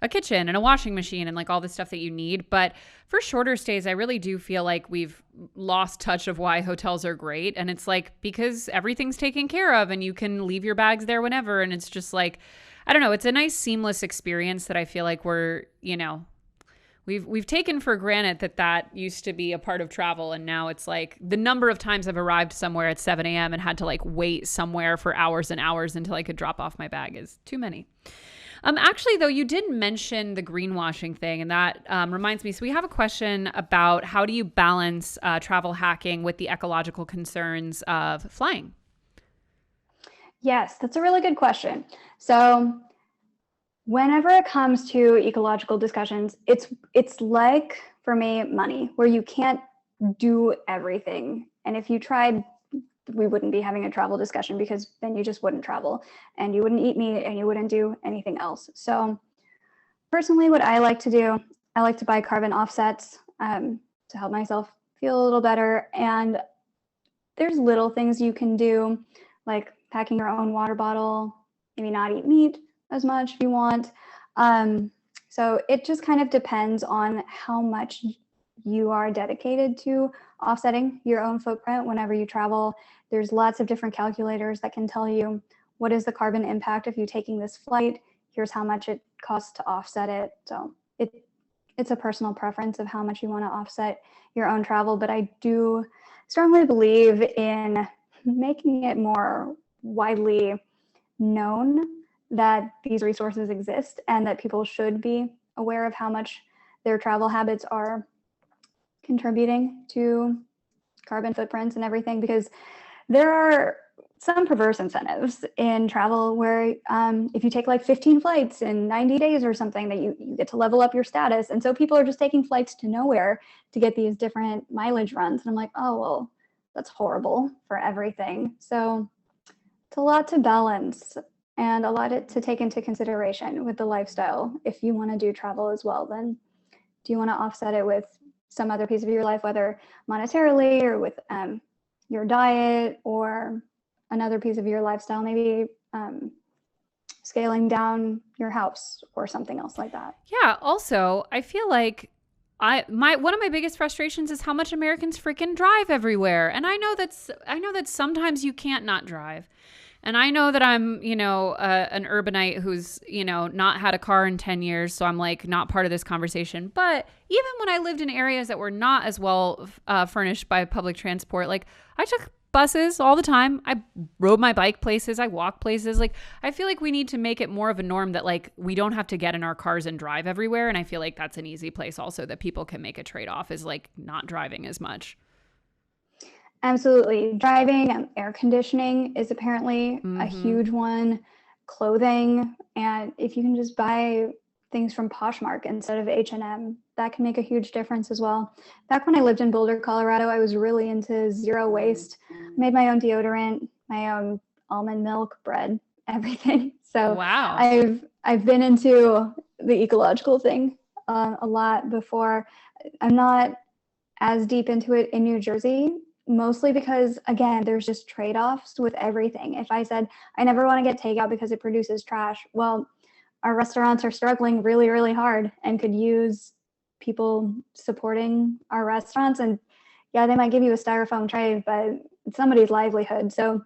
a kitchen and a washing machine and like all the stuff that you need. But for shorter stays, I really do feel like we've lost touch of why hotels are great. And it's like because everything's taken care of and you can leave your bags there whenever. And it's just like, I don't know, it's a nice seamless experience that I feel like we've taken for granted that used to be a part of travel. And now it's like the number of times I've arrived somewhere at 7 a.m. and had to like wait somewhere for hours and hours until I could drop off my bag is too many. Actually, though, you did mention the greenwashing thing, and that reminds me. So we have a question about how do you balance travel hacking with the ecological concerns of flying? Yes, that's a really good question. So whenever it comes to ecological discussions, it's like, for me, money, where you can't do everything. And if you tried, we wouldn't be having a travel discussion because then you just wouldn't travel and you wouldn't eat meat and you wouldn't do anything else. So personally, what I like to do, I like to buy carbon offsets to help myself feel a little better. And there's little things you can do, like packing your own water bottle, maybe not eat meat as much if you want. So it just kind of depends on how much you are dedicated to offsetting your own footprint whenever you travel. There's lots of different calculators that can tell you what is the carbon impact of you taking this flight. Here's how much it costs to offset it. So it's a personal preference of how much you want to offset your own travel. But I do strongly believe in making it more widely known that these resources exist and that people should be aware of how much their travel habits are contributing to carbon footprints and everything, because there are some perverse incentives in travel where if you take like 15 flights in 90 days or something, that you get to level up your status. And so people are just taking flights to nowhere to get these different mileage runs. And I'm like, oh, well, that's horrible for everything. So it's a lot to balance and a lot to take into consideration with the lifestyle. If you want to do travel as well, then do you want to offset it with some other piece of your life, whether monetarily or with your diet or another piece of your lifestyle, maybe scaling down your house or something else like that. Yeah. Also, I feel like one of my biggest frustrations is how much Americans freaking drive everywhere. And I know that sometimes you can't not drive. And I know that I'm, an urbanite who's, not had a car in 10 years. So I'm like not part of this conversation. But even when I lived in areas that were not as well furnished by public transport, like I took buses all the time. I rode my bike places. I walk places. Like I feel like we need to make it more of a norm that like we don't have to get in our cars and drive everywhere. And I feel like that's an easy place also that people can make a trade-off is like not driving as much. Absolutely. Driving and air conditioning is apparently a huge one. Clothing, and if you can just buy things from Poshmark instead of H&M, that can make a huge difference as well. Back when I lived in Boulder, Colorado, I was really into zero waste. Made my own deodorant, my own almond milk, bread, everything. So wow. I've been into the ecological thing a lot before. I'm not as deep into it in New Jersey, mostly because, again, there's just trade-offs with everything. If I said, I never want to get takeout because it produces trash, well, our restaurants are struggling really, really hard and could use people supporting our restaurants. And yeah, they might give you a styrofoam tray, but it's somebody's livelihood. So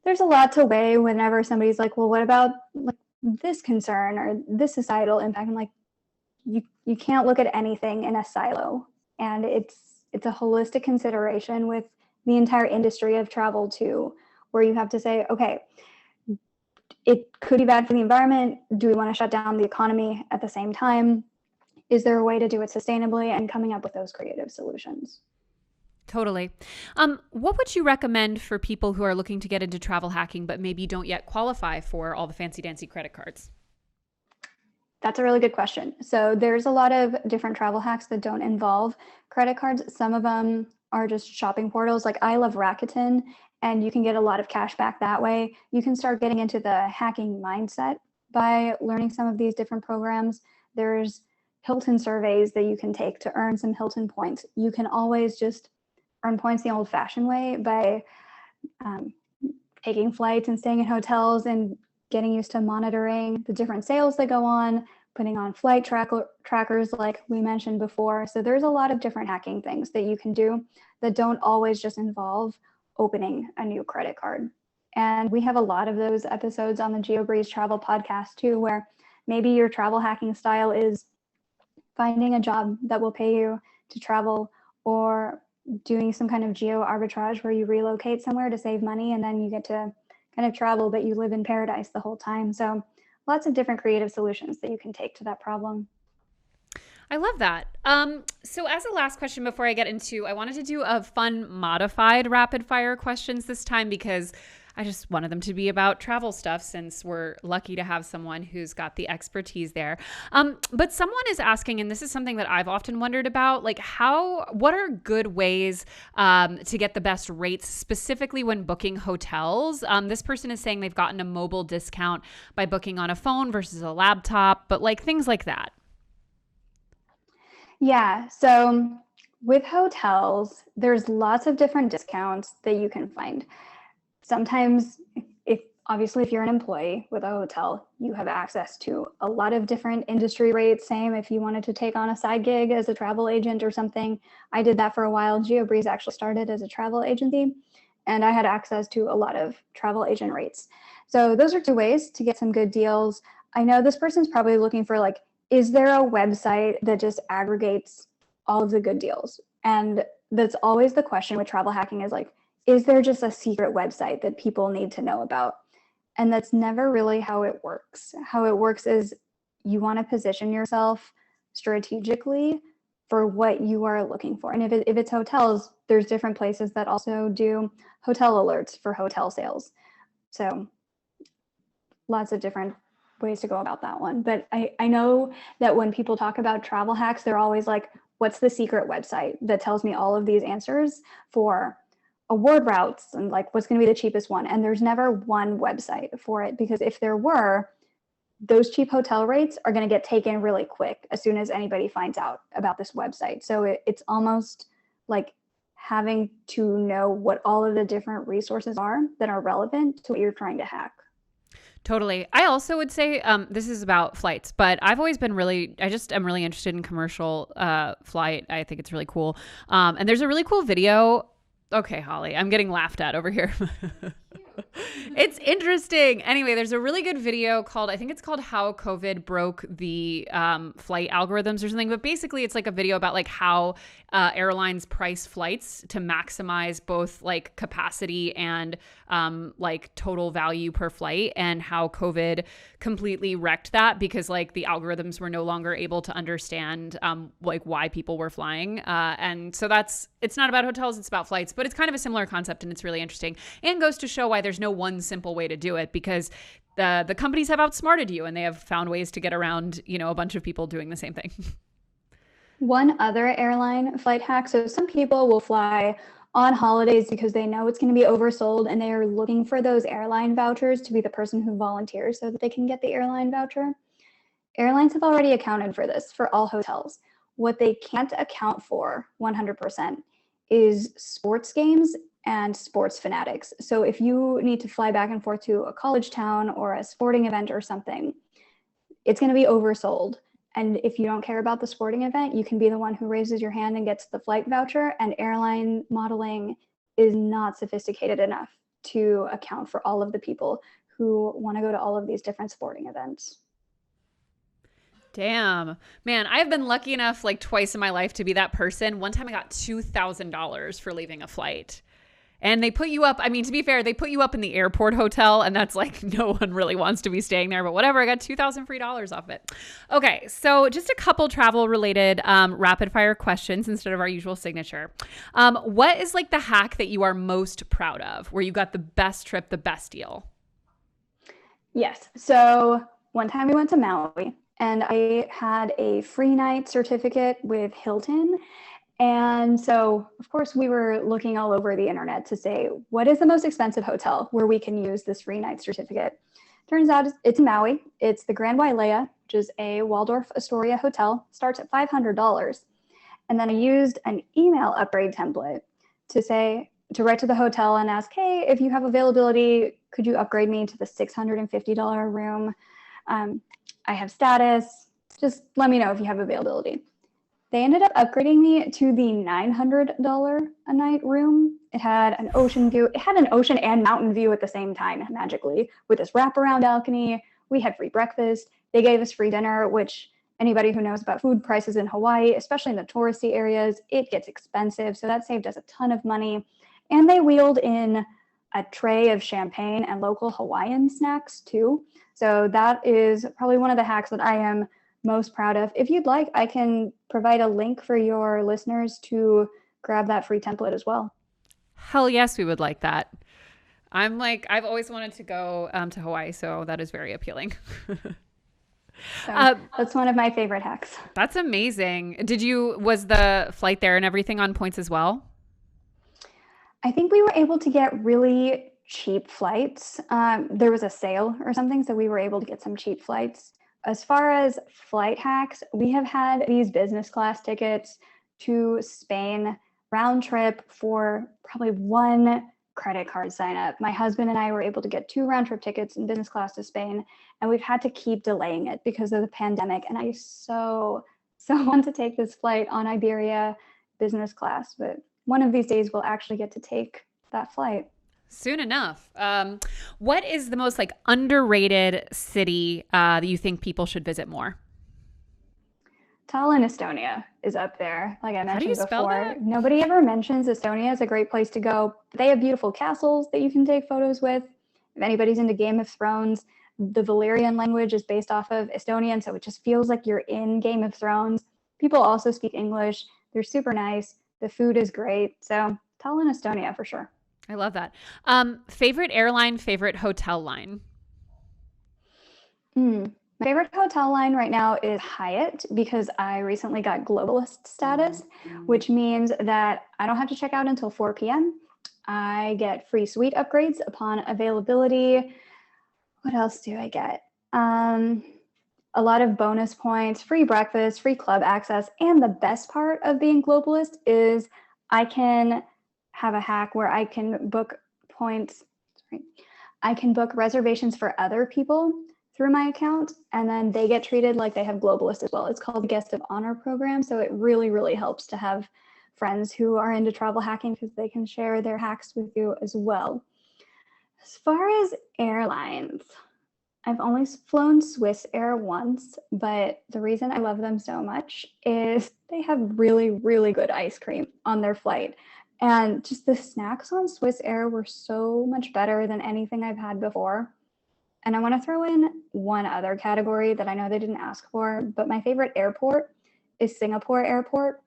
there's a lot to weigh whenever somebody's like, well, what about like this concern or this societal impact? I'm like, you can't look at anything in a silo. And it's a holistic consideration with the entire industry of travel too, where you have to say, okay, it could be bad for the environment. Do we want to shut down the economy at the same time? Is there a way to do it sustainably, and coming up with those creative solutions? Totally. What would you recommend for people who are looking to get into travel hacking, but maybe don't yet qualify for all the fancy dancy credit cards? That's a really good question. So there's a lot of different travel hacks that don't involve credit cards. Some of them are just shopping portals. Like I love Rakuten, and you can get a lot of cash back that way. You can start getting into the hacking mindset by learning some of these different programs. There's Hilton surveys that you can take to earn some Hilton points. You can always just earn points the old-fashioned way by taking flights and staying in hotels and getting used to monitoring the different sales that go on, putting on flight trackers like we mentioned before. So there's a lot of different hacking things that you can do that don't always just involve opening a new credit card. And we have a lot of those episodes on the Geobreeze travel podcast too, where maybe your travel hacking style is finding a job that will pay you to travel, or doing some kind of geo arbitrage where you relocate somewhere to save money and then you get to kind of travel, but you live in paradise the whole time. So lots of different creative solutions that you can take to that problem. I love that. So as a last question before I get into, I wanted to do a fun modified rapid fire questions this time because I just wanted them to be about travel stuff since we're lucky to have someone who's got the expertise there. But someone is asking, and this is something that I've often wondered about, like what are good ways to get the best rates, specifically when booking hotels? This person is saying they've gotten a mobile discount by booking on a phone versus a laptop, but like things like that. Yeah, so with hotels, there's lots of different discounts that you can find. Sometimes, if you're an employee with a hotel, you have access to a lot of different industry rates. Same if you wanted to take on a side gig as a travel agent or something. I did that for a while. Geobreeze actually started as a travel agency, and I had access to a lot of travel agent rates. So those are two ways to get some good deals. I know this person's probably looking for like, is there a website that just aggregates all of the good deals? And that's always the question with travel hacking is like, is there just a secret website that people need to know about? And that's never really how it works. How it works is you want to position yourself strategically for what you are looking for. And if it's hotels, there's different places that also do hotel alerts for hotel sales. So lots of different ways to go about that one. But I know that when people talk about travel hacks, they're always like, what's the secret website that tells me all of these answers for award routes and like what's going to be the cheapest one? And there's never one website for it, because if there were, those cheap hotel rates are going to get taken really quick as soon as anybody finds out about this website. So it's almost like having to know what all of the different resources are that are relevant to what you're trying to hack. Totally. I also would say this is about flights, but I've always been I'm really interested in commercial flight. I think it's really cool. And there's a really cool video. Okay, Holly, I'm getting laughed at over here. It's interesting. Anyway, there's a really good video I think it's called How COVID Broke the Flight Algorithms or something. But basically, it's like a video about like how airlines price flights to maximize both like capacity and like total value per flight, and how COVID completely wrecked that because like the algorithms were no longer able to understand like why people were flying. And so it's not about hotels, it's about flights, but it's kind of a similar concept and it's really interesting and goes to show why there's no one simple way to do it, because the companies have outsmarted you and they have found ways to get around, a bunch of people doing the same thing. One other airline flight hack. So some people will fly on holidays because they know it's going to be oversold and they are looking for those airline vouchers to be the person who volunteers so that they can get the airline voucher. Airlines have already accounted for this for all hotels. What they can't account for 100% is sports games and sports fanatics. So if you need to fly back and forth to a college town or a sporting event or something, it's going to be oversold. And if you don't care about the sporting event, you can be the one who raises your hand and gets the flight voucher. And airline modeling is not sophisticated enough to account for all of the people who want to go to all of these different sporting events. Damn, man, I've been lucky enough like twice in my life to be that person. One time I got $2,000 for leaving a flight. And they put you up, I mean, to be fair, they put you up in the airport hotel, and that's like no one really wants to be staying there, but whatever, I got $2,000 free off it. Okay, so just a couple travel related rapid fire questions instead of our usual signature. What is like the hack that you are most proud of, where you got the best trip, the best deal? Yes, so one time we went to Maui and I had a free night certificate with Hilton. And so, of course, we were looking all over the internet to say, what is the most expensive hotel where we can use this free night certificate? Turns out it's in Maui. It's the Grand Wailea, which is a Waldorf Astoria hotel. Starts at $500. And then I used an email upgrade template to write to the hotel and ask, hey, if you have availability, could you upgrade me to the $650 room? I have status, Just let me know if you have availability. They ended up upgrading me to the $900 a night room. It had an ocean view. It had an ocean and mountain view at the same time, magically, with this wraparound balcony. We had free breakfast. They gave us free dinner, which anybody who knows about food prices in Hawaii, especially in the touristy areas, it gets expensive. So that saved us a ton of money. And they wheeled in a tray of champagne and local Hawaiian snacks too. So that is probably one of the hacks that I am most proud of. If you'd like, I can provide a link for your listeners to grab that free template as well. Hell yes, we would like that. I've always wanted to go to Hawaii, so that is very appealing. So that's one of my favorite hacks. That's amazing. Was the flight there and everything on points as well? I think we were able to get really cheap flights. There was a sale or something, so we were able to get some cheap flights. As far as flight hacks, we have had these business class tickets to Spain round trip for probably one credit card sign up. My husband and I were able to get 2 round trip tickets in business class to Spain, and we've had to keep delaying it because of the pandemic. And I so want to take this flight on Iberia business class, but one of these days we'll actually get to take that flight. Soon enough. What is the most underrated city that you think people should visit more? Tallinn, Estonia is up there. Like I mentioned spell before, that? nobody ever mentions Estonia as a great place to go. They have beautiful castles that you can take photos with. If anybody's into Game of Thrones, the Valyrian language is based off of Estonian, so it just feels like you're in Game of Thrones. People also speak English. They're super nice. The food is great. So Tallinn, Estonia for sure. I love that. Favorite airline, favorite hotel line? My favorite hotel line right now is Hyatt because I recently got globalist status, which means that I don't have to check out until 4 p.m. I get free suite upgrades upon availability. What else do I get? A lot of bonus points, free breakfast, free club access, and the best part of being globalist is I can have a hack where I can book I can book reservations for other people through my account, and then they get treated like they have globalist as well. It's called the Guest of Honor program. So it really, really helps to have friends who are into travel hacking because they can share their hacks with you as well. As far as airlines, I've only flown Swiss Air once, but the reason I love them so much is they have really, really good ice cream on their flight. And just the snacks on Swiss Air were so much better than anything I've had before. And I want to throw in one other category that I know they didn't ask for, but my favorite airport is Singapore Airport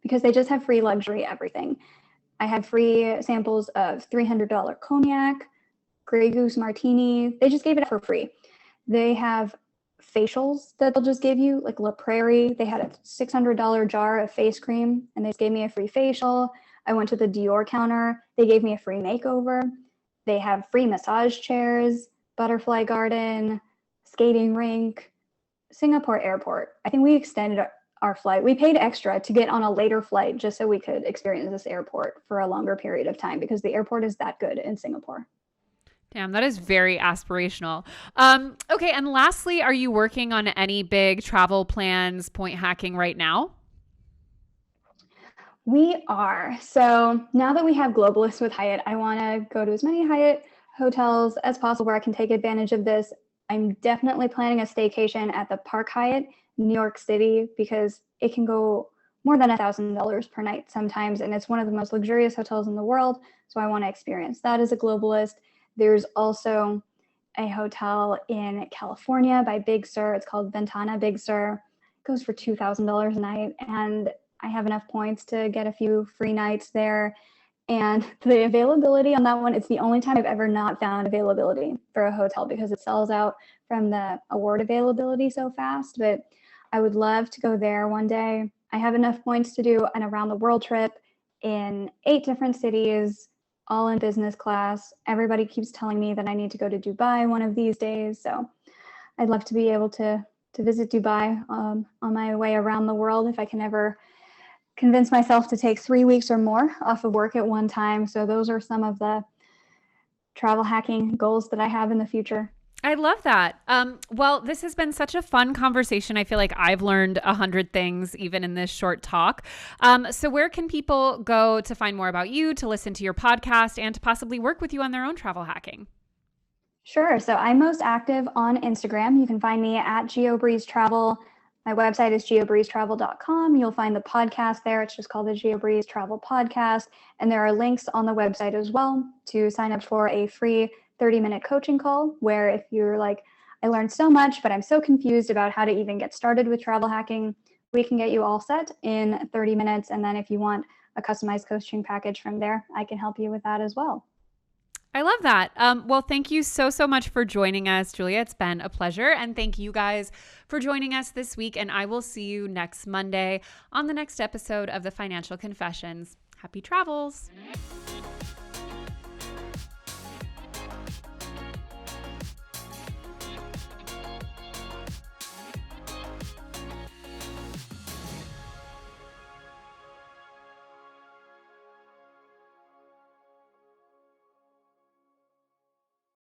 because they just have free luxury everything. I had free samples of $300 cognac, Grey Goose martini. They just gave it for free. They have facials that they'll just give you, like La Prairie. They had a $600 jar of face cream, and they just gave me a free facial. I went to the Dior counter. They gave me a free makeover. They have free massage chairs, butterfly garden, skating rink. Singapore Airport. I think we extended our flight. We paid extra to get on a later flight just so we could experience this airport for a longer period of time because the airport is that good in Singapore. Damn, that is very aspirational. Okay, and lastly, are you working on any big travel plans, point hacking right now? We are. So now that we have Globalist with Hyatt, I want to go to as many Hyatt hotels as possible where I can take advantage of this. I'm definitely planning a staycation at the Park Hyatt, New York City, because it can go more than $1,000 per night sometimes, and it's one of the most luxurious hotels in the world. So I want to experience that as a globalist. There's also a hotel in California by Big Sur. It's called Ventana Big Sur. It goes for $2,000 a night, and I have enough points to get a few free nights there. And the availability on that one, it's the only time I've ever not found availability for a hotel because it sells out from the award availability so fast. But I would love to go there one day. I have enough points to do an around the world trip in 8 different cities, all in business class. Everybody keeps telling me that I need to go to Dubai one of these days. So I'd love to be able to visit Dubai on my way around the world if I can ever convince myself to take 3 weeks or more off of work at one time. So those are some of the travel hacking goals that I have in the future. I love that. Well, this has been such a fun conversation. I feel like I've learned 100 things even in this short talk. So where can people go to find more about you, to listen to your podcast, and to possibly work with you on their own travel hacking? Sure. So I'm most active on Instagram. You can find me at Geobreeze Travel. My website is geobreezetravel.com. You'll find the podcast there. It's just called the Geobreeze Travel Podcast. And there are links on the website as well to sign up for a free 30-minute coaching call, where if you're like, I learned so much, but I'm so confused about how to even get started with travel hacking, we can get you all set in 30 minutes. And then if you want a customized coaching package from there, I can help you with that as well. I love that. Well, thank you so much for joining us, Julia. It's been a pleasure. And thank you guys for joining us this week. And I will see you next Monday on the next episode of the Financial Confessions. Happy travels.